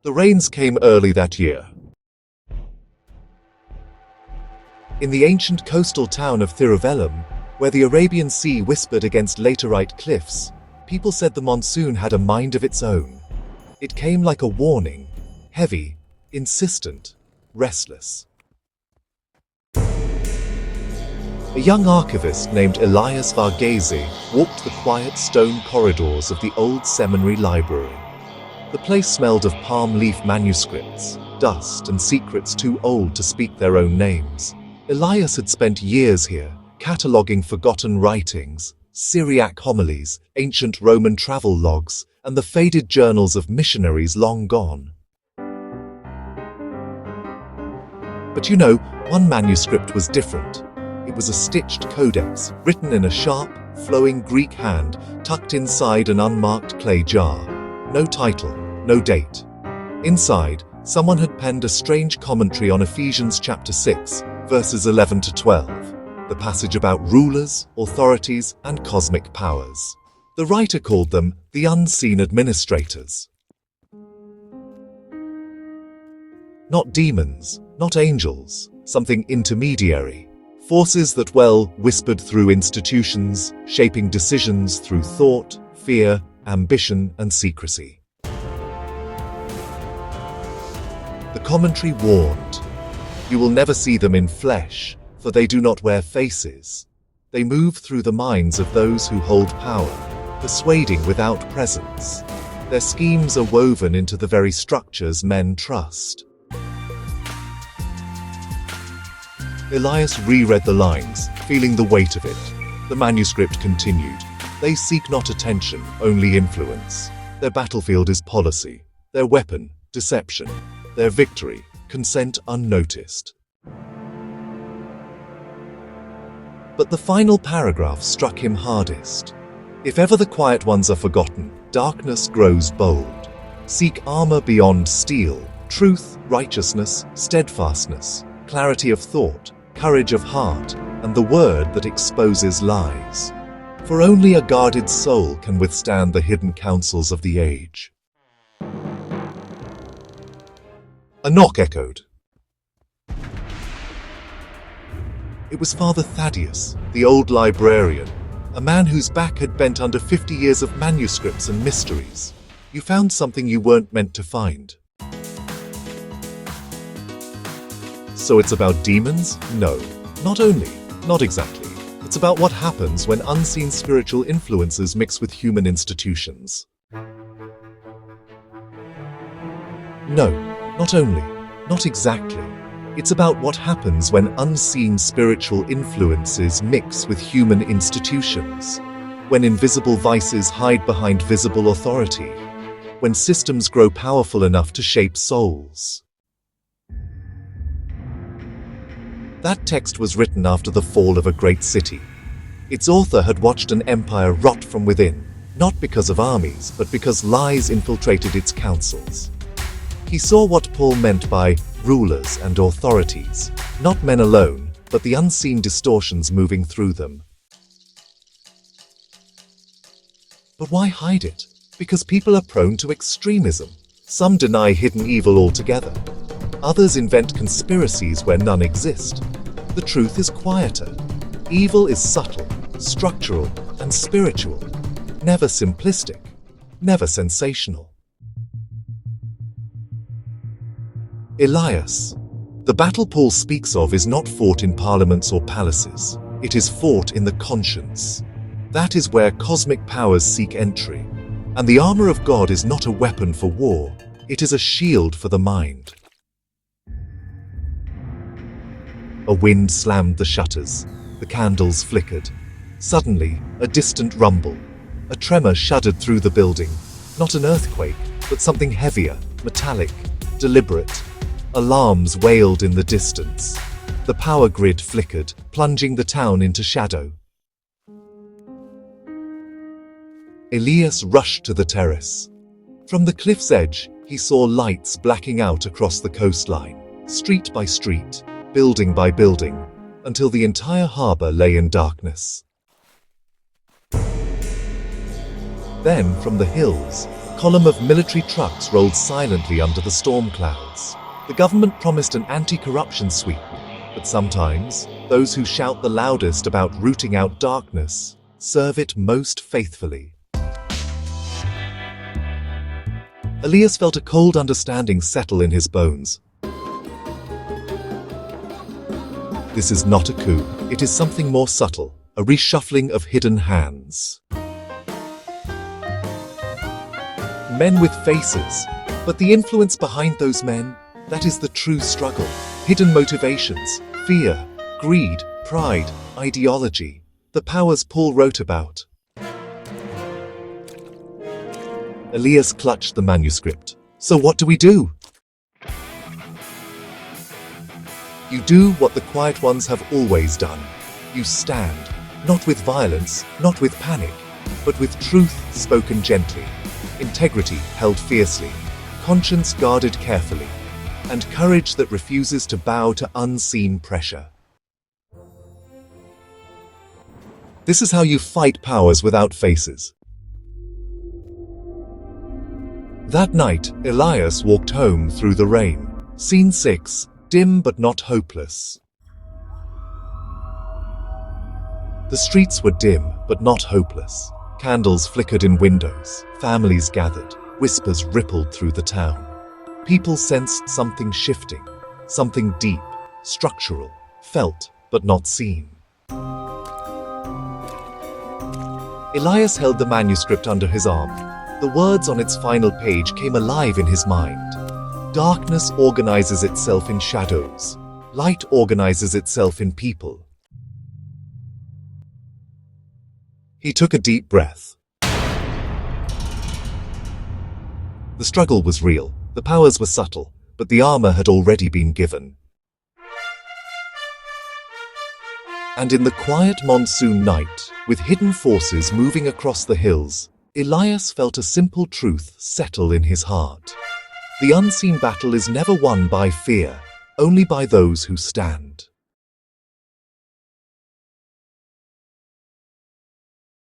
The rains came early that year. In the ancient coastal town of Thiruvallum, where the Arabian Sea whispered against laterite cliffs, people said the monsoon had a mind of its own. It came like a warning, heavy, insistent, restless. A young archivist named Elias Varghese walked the quiet stone corridors of the old seminary library. The place smelled of palm leaf manuscripts, dust, and secrets too old to speak their own names. Elias had spent years here, cataloguing forgotten writings, Syriac homilies, ancient Roman travel logs, and the faded journals of missionaries long gone. But one manuscript was different. It was a stitched codex, written in a sharp, flowing Greek hand, tucked inside an unmarked clay jar. No title, no date. Inside, someone had penned a strange commentary on Ephesians chapter 6, verses 11 to 12, the passage about rulers, authorities, and cosmic powers. The writer called them the unseen administrators. Not demons, not angels, something intermediary. Forces that, whispered through institutions, shaping decisions through thought, fear, ambition, and secrecy. The commentary warned, "You will never see them in flesh, for they do not wear faces. They move through the minds of those who hold power, persuading without presence. Their schemes are woven into the very structures men trust." Elias reread the lines, feeling the weight of it. The manuscript continued. "They seek not attention, only influence. Their battlefield is policy. Their weapon, deception. Their victory, consent unnoticed." But the final paragraph struck him hardest. "If ever the quiet ones are forgotten, darkness grows bold. Seek armor beyond steel, truth, righteousness, steadfastness, clarity of thought, courage of heart, and the word that exposes lies. For only a guarded soul can withstand the hidden counsels of the age." A knock echoed. It was Father Thaddeus, the old librarian, a man whose back had bent under 50 years of manuscripts and mysteries. "You found something you weren't meant to find." "So it's about demons?" "No, not exactly. It's about what happens when unseen spiritual influences mix with human institutions." "No, not exactly. It's about what happens when unseen spiritual influences mix with human institutions. When invisible vices hide behind visible authority. When systems grow powerful enough to shape souls." That text was written after the fall of a great city. Its author had watched an empire rot from within, not because of armies, but because lies infiltrated its councils. He saw what Paul meant by rulers and authorities, not men alone, but the unseen distortions moving through them. But why hide it? Because people are prone to extremism. Some deny hidden evil altogether. Others invent conspiracies where none exist. The truth is quieter. Evil is subtle, structural, and spiritual. Never simplistic, never sensational. Elias. The battle Paul speaks of is not fought in parliaments or palaces. It is fought in the conscience. That is where cosmic powers seek entry. And the armor of God is not a weapon for war. It is a shield for the mind. A wind slammed the shutters. The candles flickered. Suddenly, a distant rumble. A tremor shuddered through the building. Not an earthquake, but something heavier, metallic, deliberate. Alarms wailed in the distance. The power grid flickered, plunging the town into shadow. Elias rushed to the terrace. From the cliff's edge, he saw lights blacking out across the coastline, street by street, building by building, until the entire harbor lay in darkness. Then, from the hills, a column of military trucks rolled silently under the storm clouds. The government promised an anti-corruption sweep, but sometimes, those who shout the loudest about rooting out darkness serve it most faithfully. Elias felt a cold understanding settle in his bones. This is not a coup. It is something more subtle, a reshuffling of hidden hands. Men with faces, but the influence behind those men, that is the true struggle. Hidden motivations, fear, greed, pride, ideology, the powers Paul wrote about. Elias clutched the manuscript. So what do we do? You do what the quiet ones have always done. You stand, not with violence, not with panic, but with truth spoken gently, integrity held fiercely, conscience guarded carefully, and courage that refuses to bow to unseen pressure. This is how you fight powers without faces. That night, Elias walked home through the rain. Scene 6, dim but not hopeless. The streets were dim but not hopeless. Candles flickered in windows. Families gathered. Whispers rippled through the town. People sensed something shifting, something deep, structural, felt but not seen. Elias held the manuscript under his arm. The words on its final page came alive in his mind. Darkness organizes itself in shadows. Light organizes itself in people. He took a deep breath. The struggle was real. The powers were subtle, but the armor had already been given. And in the quiet monsoon night, with hidden forces moving across the hills, Elias felt a simple truth settle in his heart. The unseen battle is never won by fear, only by those who stand.